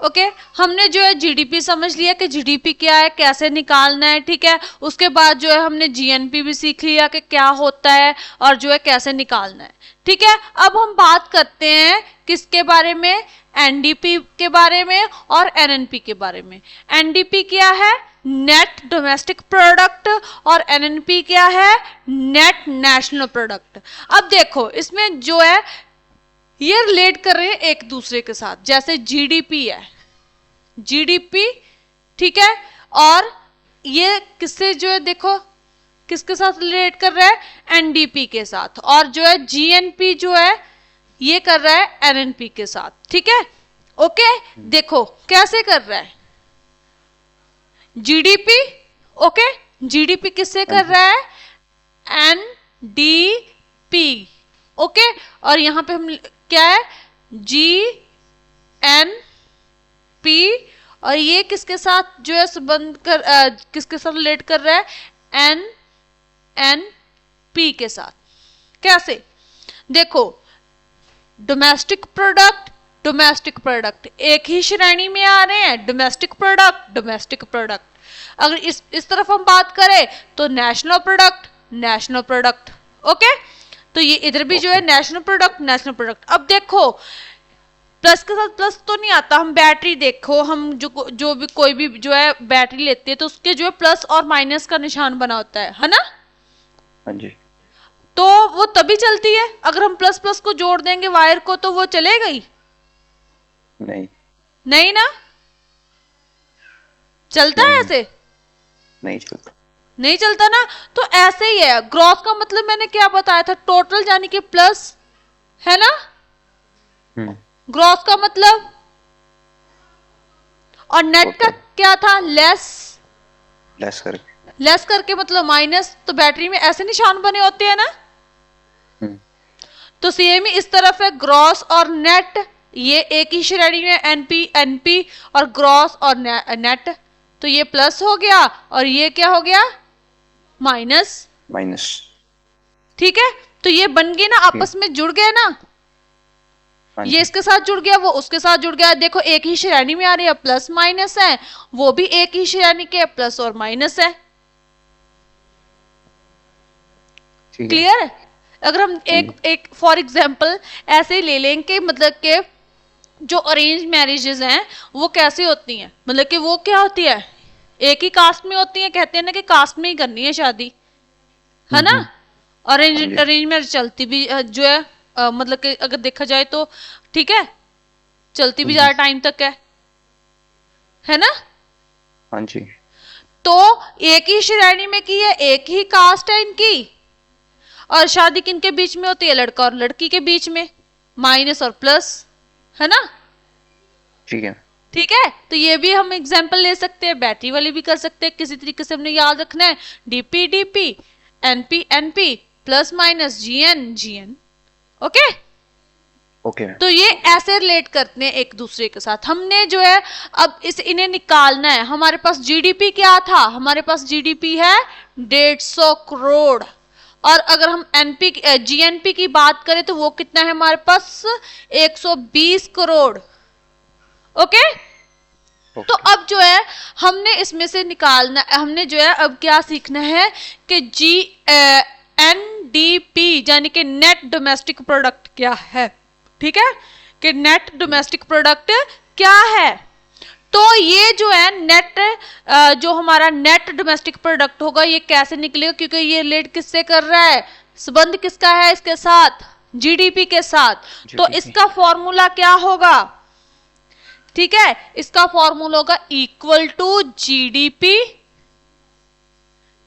Okay हमने जो है जीडीपी समझ लिया कि जीडीपी क्या है, कैसे निकालना है, ठीक है। उसके बाद जो है हमने जीएनपी भी सीख लिया कि क्या होता है और जो है कैसे निकालना है, ठीक है। अब हम बात करते हैं किसके बारे में, एनडीपी के बारे में और एनएनपी के बारे में। एनडीपी क्या है, नेट डोमेस्टिक प्रोडक्ट, और एनएनपी क्या है, नेट नेशनल प्रोडक्ट। अब देखो इसमें जो है ये रिलेट कर रहे हैं एक दूसरे के साथ, जैसे जीडीपी है, जीडीपी, ठीक है, और ये किससे जो है देखो किसके साथ रिलेट कर रहा है, एनडीपी के साथ, और जो है जीएनपी जो है ये कर रहा है एनएनपी के साथ, ठीक है। ओके देखो कैसे कर रहा है, जीडीपी, ओके जीडीपी किससे कर रहा है, एनडीपी, ओके, और यहां पे हम क्या है, जी एन पी, और ये किसके साथ जो है संबंध कर किसके साथ रिलेट कर रहा है, एन एन पी के साथ। कैसे देखो, डोमेस्टिक प्रोडक्ट, डोमेस्टिक प्रोडक्ट एक ही श्रेणी में आ रहे हैं, डोमेस्टिक प्रोडक्ट, डोमेस्टिक प्रोडक्ट। अगर इस तरफ हम बात करें तो national product, national product, okay. तो ये इधर भी जो है नेशनल प्रोडक्ट, नेशनल प्रोडक्ट। अब देखो प्लस के साथ प्लस तो नहीं आता, हम बैटरी देखो, हम जो भी कोई भी जो है बैटरी लेते हैं तो उसके जो है प्लस और माइनस का निशान बना होता है ना। हाँ जी। तो वो तभी चलती है, अगर हम प्लस प्लस को जोड़ देंगे वायर को तो वो चलेगा ही नहीं, नहीं ना, चलता है ऐसे नहीं चलता, नहीं चलता ना। तो ऐसे ही है, ग्रॉस का मतलब मैंने क्या बताया था, टोटल यानी कि प्लस, है ना, ग्रॉस का मतलब, और नेट का क्या था, लेस, लेस करके मतलब माइनस। तो बैटरी में ऐसे निशान बने होते हैं ना। तो सेम ही इस तरफ है, ग्रॉस और नेट, ये एक ही श्रेणी में, एनपी एनपी, और ग्रॉस और नेट। तो ये प्लस हो गया और ये क्या हो गया, माइनस, माइनस, ठीक है। तो ये बन गए ना, आपस में जुड़ गए ना, ये इसके साथ जुड़ गया, वो उसके साथ जुड़ गया। देखो एक ही श्रेणी में आ रही है, प्लस माइनस है, वो भी एक ही श्रेणी के प्लस और माइनस है। क्लियर। अगर हम एक फॉर एग्जांपल ऐसे ही ले लें कि मतलब कि जो अरेंज मैरिजेस हैं वो कैसे होती हैं, मतलब कि वो क्या होती है, एक ही कास्ट में होती है, कहते हैं ना कि कास्ट में ही करनी है शादी, है ना। अरेंज मैरिज चलती भी जो है मतलब कि अगर देखा जाए तो ठीक है, चलती भी ज्यादा टाइम तक है ना। हाँ जी। तो एक ही श्रेणी में की है, एक ही कास्ट है इनकी, और शादी किनके बीच में होती है, लड़का और लड़की के बीच में, माइनस और प्लस, है ना। ठीक है, ठीक है। तो ये भी हम एग्जांपल ले सकते हैं, बैटरी वाली भी कर सकते हैं, किसी तरीके से हमने याद रखना है, DP DP, NP NP, plus minus, GN GN, okay okay. तो ये ऐसे रिलेट करते हैं एक दूसरे के साथ। हमने जो है अब इन्हें निकालना है। हमारे पास जीडीपी क्या था, हमारे पास जीडीपी है 150 करोड़, और अगर हम एनपी जीएनपी की बात करें तो वो कितना है हमारे पास, 120 करोड़, ओके। तो अब जो है हमने इसमें से निकालना, हमने जो है अब क्या सीखना है कि एनडीपी यानी कि नेट डोमेस्टिक प्रोडक्ट क्या है, ठीक है, कि नेट डोमेस्टिक प्रोडक्ट क्या है। तो ये जो है नेट जो हमारा नेट डोमेस्टिक प्रोडक्ट होगा ये कैसे निकलेगा, क्योंकि ये रिलेट किससे कर रहा है, संबंध किसका है इसके साथ, जीडीपी के साथ। तो इसका फॉर्मूला क्या होगा, ठीक है, इसका फॉर्मूला होगा इक्वल टू जीडीपी,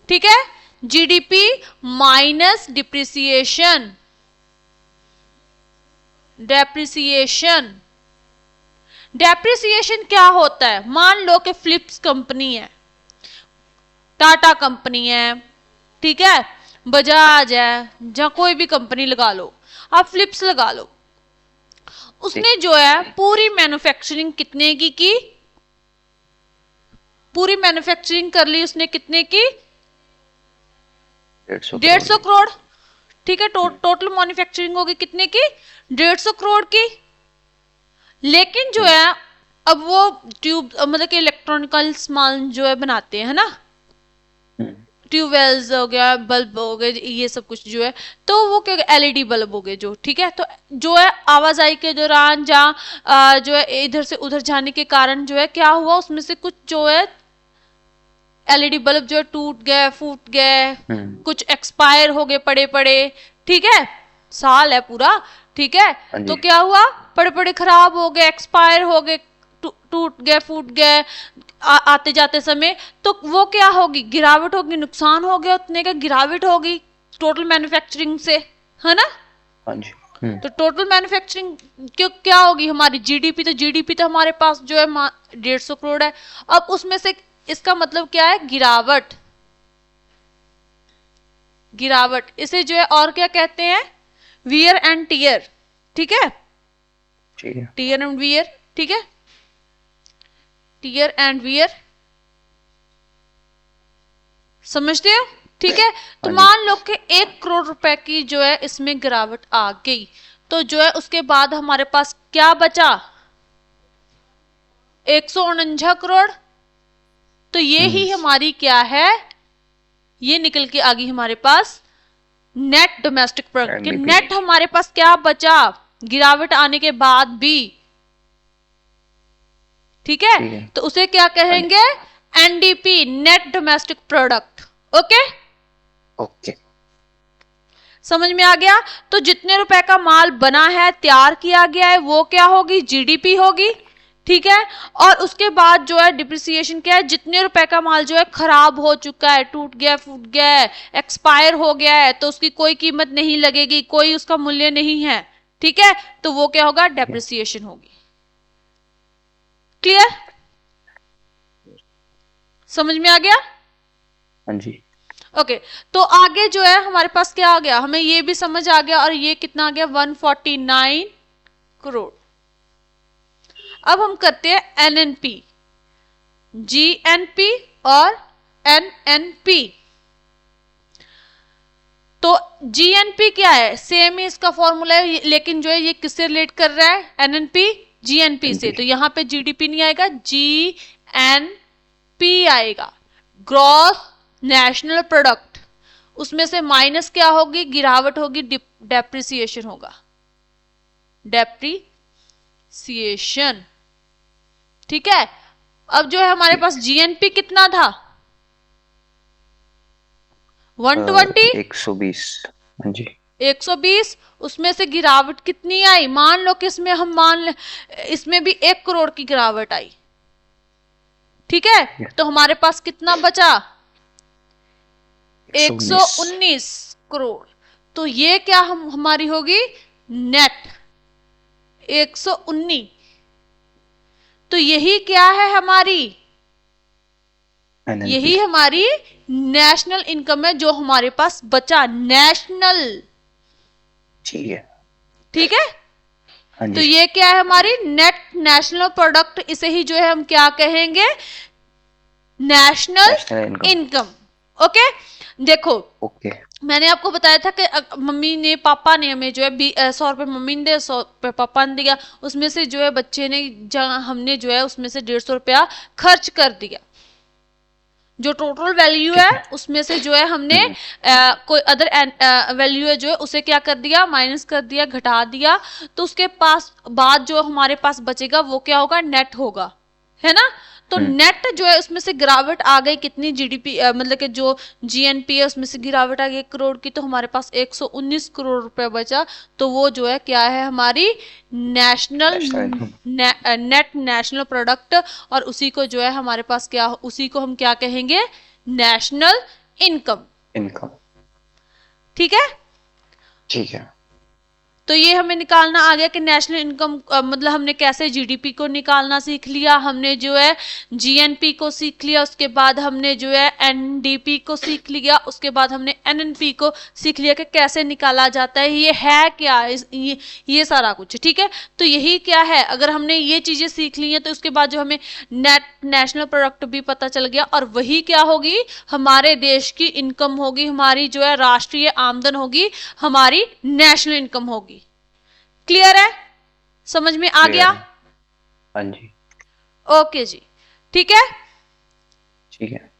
ठीक है, GDP minus depreciation, depreciation. Depreciation क्या होता है, मान लो कि फिलिप्स कंपनी है, टाटा कंपनी है, ठीक है, बजाज है, जहां कोई भी कंपनी लगा लो, आप फिलिप्स लगा लो, उसने जो है पूरी मैन्युफैक्चरिंग कितने की पूरी मैन्युफैक्चरिंग कर ली उसने कितने की, 150 करोड़, ठीक है। टोटल मैन्युफैक्चरिंग होगी कितने की, 150 करोड़ की। लेकिन जो है अब वो ट्यूब मतलब कि इलेक्ट्रॉनिकल सामान जो है बनाते हैं ना, ट्यूबवेल्स हो गया, बल्ब हो गए, ये सब कुछ जो है, तो वो क्या एलईडी बल्ब हो गए जो, ठीक है। तो जो है आवाजाही के दौरान जहाँ जो है इधर से उधर जाने के कारण जो है क्या हुआ, उसमें से कुछ जो है एलईडी बल्ब जो है टूट गए, फूट गए, कुछ एक्सपायर हो गए पड़े पड़े, ठीक है, साल है पूरा, ठीक है। तो क्या हुआ, पड़े पड़े खराब हो गए, एक्सपायर हो गए, टूट गए, फूट गए आते जाते समय, तो वो क्या होगी, गिरावट होगी, नुकसान हो गया उतने का, गिरावट होगी टोटल मैन्युफैक्चरिंग से, है ना। हाँ जी। तो टोटल मैन्युफैक्चरिंग क्या होगी हमारी, जीडीपी, तो जीडीपी तो हमारे पास जो है 150 करोड़ है। अब उसमें से इसका मतलब क्या है, गिरावट, गिरावट, इसे जो है और क्या कहते हैं, वियर एंड टियर, ठीक है, टियर एंड वियर, ठीक है, टियर एंड वियर, समझते हो, ठीक है। तो मान लो कि 1 करोड़ रुपए की जो है इसमें गिरावट आ गई, तो जो है उसके बाद हमारे पास क्या बचा, 149 करोड़। तो ये ही हमारी क्या है, ये निकल के आ गई हमारे पास नेट डोमेस्टिक प्रोडक्ट के, नेट हमारे पास क्या बचा गिरावट आने के बाद भी, ठीक है। तो उसे क्या कहेंगे, NDP, net domestic product, okay, okay, समझ में आ गया। तो जितने रुपए का माल बना है, तैयार किया गया है, वो क्या होगी, जीडीपी होगी, ठीक है। और उसके बाद जो है डिप्रिसिएशन क्या है, जितने रुपए का माल जो है खराब हो चुका है, टूट गया, फूट गया है, एक्सपायर हो गया है, तो उसकी कोई कीमत नहीं लगेगी, कोई उसका मूल्य नहीं है, ठीक है, तो वो क्या होगा, डेप्रिसिएशन होगी। क्लियर, समझ में आ गया, हाँ जी, ओके। तो आगे जो है हमारे पास क्या आ गया, हमें ये भी समझ आ गया, और ये कितना आ गया, 149 करोड़। अब हम करते हैं एनएनपी, जीएनपी और एनएनपी। तो जीएनपी क्या है, सेम ही इसका फॉर्मूला है, लेकिन जो है ये किससे रिलेट कर रहा है, एनएनपी जीएनपी से। तो यहां पे जीडीपी नहीं आएगा, जीएनपी आएगा, ग्रॉस नेशनल प्रोडक्ट। उसमें से माइनस क्या होगी, गिरावट होगी, डेप्रिसिएशन होगा, डेप्रिसिएशन, ठीक है। अब जो है हमारे पास जीएनपी कितना था, 120, 120, हाँ जी, 120, उसमें से गिरावट कितनी आई, मान लो कि इसमें हम इसमें भी 1 करोड़ की गिरावट आई, ठीक है। तो हमारे पास कितना बचा, 119 करोड़। तो ये क्या हमारी होगी, नेट 119। तो यही क्या है हमारी, यही हमारी नेशनल इनकम है जो हमारे पास बचा, नेशनल, ठीक है, ठीक है। तो ये क्या है हमारी नेट नेशनल प्रोडक्ट, इसे ही जो है हम क्या कहेंगे, नेशनल इनकम, ओके। देखो, ओके, मैंने आपको बताया था कि मम्मी ने, पापा ने हमें जो है 100 रुपये मम्मी ने दिया, 100 रुपये पापा ने दिया, उसमें से जो है बच्चे ने, हमने जो है उसमें से 150 रुपया खर्च कर दिया, जो टोटल वैल्यू है उसमें से जो है हमने कोई अदर वैल्यू है जो है उसे क्या कर दिया, माइनस कर दिया, घटा दिया। तो उसके पास बाद जो हमारे पास बचेगा वो क्या होगा, नेट होगा, है ना। तो नेट जो है उसमें से गिरावट आ गई कितनी, जीडीपी मतलब कि जो जीएनपी है उसमें से गिरावट आ गई 1 करोड़ की, तो हमारे पास 119 करोड़ रुपए बचा। तो वो जो है क्या है हमारी नेशनल नेट नेशनल प्रोडक्ट, और उसी को जो है हमारे पास क्या, उसी को हम क्या कहेंगे, नेशनल इनकम, इनकम, ठीक है, ठीक है। तो ये हमें निकालना आ गया कि नेशनल इनकम मतलब हमने कैसे जीडीपी को निकालना सीख लिया, हमने जो है जीएनपी को सीख लिया, उसके बाद हमने जो है एनडीपी को सीख लिया, उसके बाद हमने एनएनपी को सीख लिया कि कैसे निकाला जाता है, ये है क्या, ये सारा कुछ, ठीक है। तो यही क्या है, अगर हमने ये चीजें सीख ली हैं तो उसके बाद जो हमें नेट नेशनल प्रोडक्ट भी पता चल गया, और वही क्या होगी, हमारे देश की इनकम होगी, हमारी जो है राष्ट्रीय आमदन होगी, हमारी नेशनल इनकम होगी। क्लियर है, समझ में आ गया, हाँ जी, ओके जी, ठीक है। ठीक है।